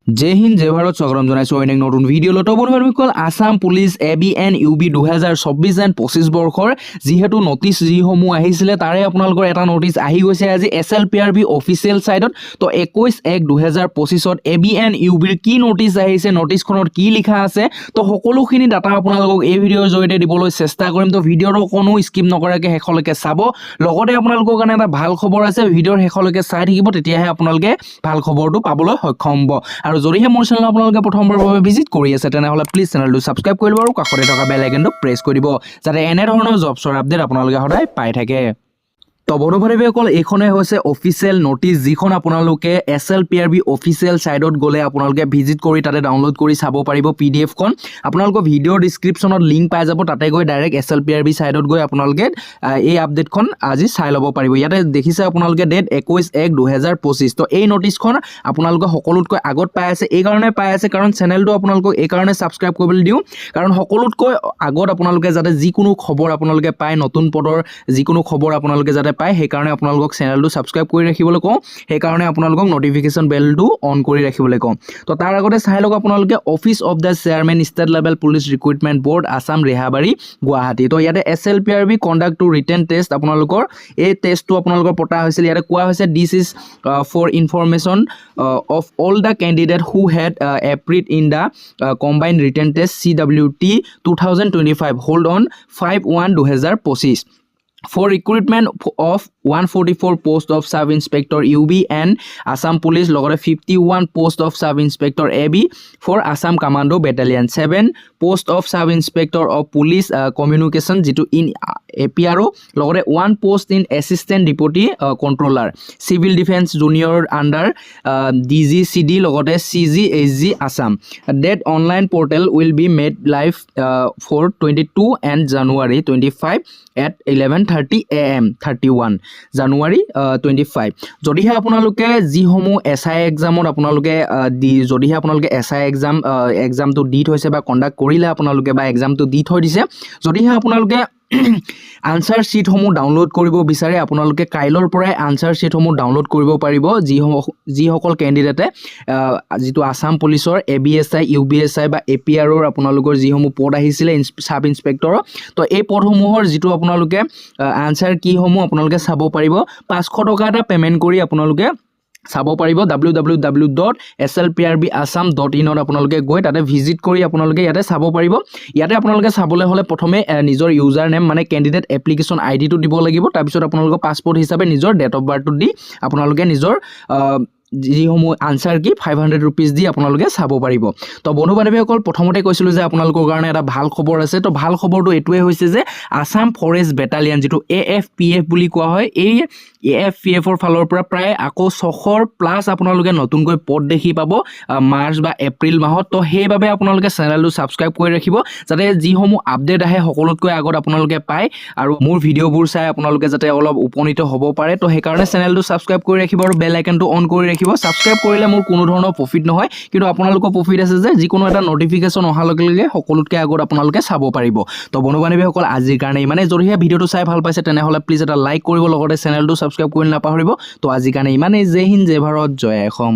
জয় হিন্দ জয় ভাৰত স্বাগতম জনাইছোঁ অনেক নতুন ভিডিঅ' লত বন্ধুসকল Assam police ABN UB 2024 and 25 বৰ্ষৰ যিহেতু নটিচ যিসমূহ আহিছিলে তাৰে আপোনালোকৰ এটা নটিচ আহি গৈছে আজি SLPRB অফিচিয়েল সাইটত তো 21/1/2025ত ABN UB ৰ কি নটিচ আহিছে নটিচখনত কি লিখা আছে তো সকলোখিনি ডাটা আপোনালোকক এই ভিডিঅ'ৰ জৰিয়তে দিবলৈ চেষ্টা কৰিম তো ভিডিঅ'টো কোনো স্কিপ নকৰাকৈ শেষলৈকে চাব লগতে আপোনালোকৰ কাৰণে এটা ভাল খবৰ আছে ভিডিঅ'ৰ শেষলৈকে চাই থাকিব তেতিয়াহে আপোনালোকে ভাল খবৰটো পাবলৈ সক্ষম হ'ব আৰু যদিহে মোৰ চেনেল আপোনালোকে প্ৰথমবাৰৰ বাবে ভিজিট কৰি আছে তেনেহলে প্লিজ চেনেলটো সাবস্ক্ৰাইব কৰি ল'ব আৰু কাষতে থকা বেল আইকনটো প্ৰেছ কৰি দিব যাতে এনে ধৰণৰ জবছৰ আপডেট আপোনালোকে সদায় পাই থাকে তো বন্ধুসকল এইখনে হৈছে অফিচিয়েল নটিচ যিখন আপোনালোকে SLPRB অফিচিয়েল সাইটত গলে আপোনালোকে ভিজিট কৰি তাতে ডাউনলোড কৰি চাব পাৰিব PDF খন আপোনালোকৰ ভিডিঅ'ৰ ডেসক্ৰিপচনত লিংক পাই যাব তাতে গৈ ডাইৰেক্ট SLPRB সাইটত গৈ আপোনালোকে এই আপডেটখন আজি চাই ল'ব পাৰিব ইয়াতে দেখিছে আপোনালোকে ডেট 21/1/2025 তো এই নটিচখন আপোনালোকে সকলোতকৈ আগত পাই আছে এই কাৰণে পাই আছে কাৰণ চেনেলটো আপোনালোকক এই কাৰণে সাবস্ক্ৰাইব কৰিবলৈ দিও কাৰণ সকলোতকৈ আগত আপোনালোকে যাতে যিকোনো খবৰ আপোনালোকে পায় নতুন পদৰ যিকোনো খবৰ আপোনালোকে যাতে পায় সেই কাৰণে আপোনালোকক চেনেলটো সাবস্ক্ৰাইব কৰি ৰাখিবলৈ কওঁ সেই কাৰণে আপোনালোকক নটিফিকেশন বেলটো অন কৰি ৰাখিবলৈ কওঁ তো তাৰ আগতে চাই লওক আপোনালোকে office of the chairman state level police recruitment board Assam Rehabari Guwahati তো ইয়াতে SLPRB conduct to written test আপোনালোকৰ এই টেষ্টটো আপোনালোকৰ পতা হৈছিল ইয়াতে কোৱা হৈছে this is for information of all the candidate who had applied in the combined written test CWT 2025 hold on 5/1/2025 for recruitment of 144 post of sub inspector UB and Assam Police লগতে 51 post of sub inspector AB for Assam Commando Battalion 7 post of sub inspector of police communication যেটো in APRO লগতে 1 post in assistant deputy controller civil defense junior under DGCD লগতে CGHG Assam that online portal will be made live for 22 and January 25 at 11:30 AM 31 January 25 যদিহে আপোনালোকে যিসমূহ SI এক্সামত আপোনালোকে যদিহে আপোনালোকে SI এক্সামটো দি থৈছে বা কন্ডাক্ট কৰিলে আপোনালোকে বা এক্সামটো দি থৈ দিছে যদিহে আপোনালোকে আনসাৰ শীট সমূহ ডাউনলোড কৰিব বিচাৰে আপোনালোকে কাইলৰ পৰাই আনসাৰ শীট সমূহ ডাউনলোড কৰিব পাৰিব যি সকল ক্যান্ডিডেটে যেটো আসাম পুলিচৰ ABSI UBSI বা APR ৰ আপোনালোকৰ যি সমূহ পদ আহিছিল সাব ইন্সপেক্টৰ তো এই পদসমূহৰ যেটো আপোনালোকে আনসাৰ কি সমূহ আপোনালোকে চাব পাৰিব 500 টকা এটা পেমেন্ট কৰি আপোনালোকে চাব পাৰিব www.slprbassam.in ত আপোনালোকে গৈ তাতে ভিজিট কৰি আপোনালোকে ইয়াতে চাব পাৰিব ইয়াতে আপোনালোকে চাবলৈ হলে প্ৰথমে নিজৰ ইউজাৰ নেম মানে ক্যান্ডিডেট এপ্লিকেশন আইডি টো দিব লাগিব তাৰ পিছত আপোনালোকৰ পাসপোৰ্ট হিচাপে নিজৰ ডেট অফ বাৰ্থ টো দি আপোনালোকে নিজৰ যিসমূহ আনসাৰ কি 500 रुपीस দি আপোনালোকে চাব পাৰিব তো বন্ধু বান্ধৱীসকল প্ৰথমতে কৈছিল যে আপোনালোকৰ কাৰণে এটা ভাল খবৰ আছে তো ভাল খবৰটো এটোৱে হৈছে যে আসাম ফৰেষ্ট বেটালিয়ন যেটো AFPF বুলি কোৱা হয় এই AFPF ৰ ফালৰ পৰা প্ৰায় আকৌ 600 প্লাস আপোনালোকে নতুনকৈ পদ দেখি পাব মাৰ্চ বা এপ্ৰিল মাহত তো সেইভাবে আপোনালোকে চেনেলটো সাবস্ক্ৰাইব কৰি ৰাখিব যাতে যিসমূহ আপডেট আহে সকলোতকৈ আগত আপোনালোকে পায় আৰু মোৰ ভিডিঅ'বোৰ চাই আপোনালোকে যাতে অলপ উপনীত হ'ব পাৰে তো সেই কাৰণে চেনেলটো সাবস্ক্ৰাইব কৰি ৰাখিব আৰু বেল আইকনটো অন কৰি সাবস্ক্ৰাইব কৰিলে মোৰ কোনো ধৰণৰ প্ৰফিট নহয় কিন্তু আপোনালোকৰ প্ৰফিট আছে যে যিকোনো এটা নটিফিকেশন অহা লগে লগে সকলোতকৈ আগত আপোনালোকে চাব পাৰিব তো বন্ধু বান্ধৱীসকল আজিৰ কাৰণে ইমানে যদিহে ভিডিঅ'টো চাই ভাল পাইছে তেনেহলে প্লিজ এটা লাইক কৰিব লগতে চেনেলটো সাবস্ক্ৰাইব কৰি নাপাহৰিব তো আজিৰ কাৰণে ইমানে জয় হিন্দ জয় ভাৰত জয় অসম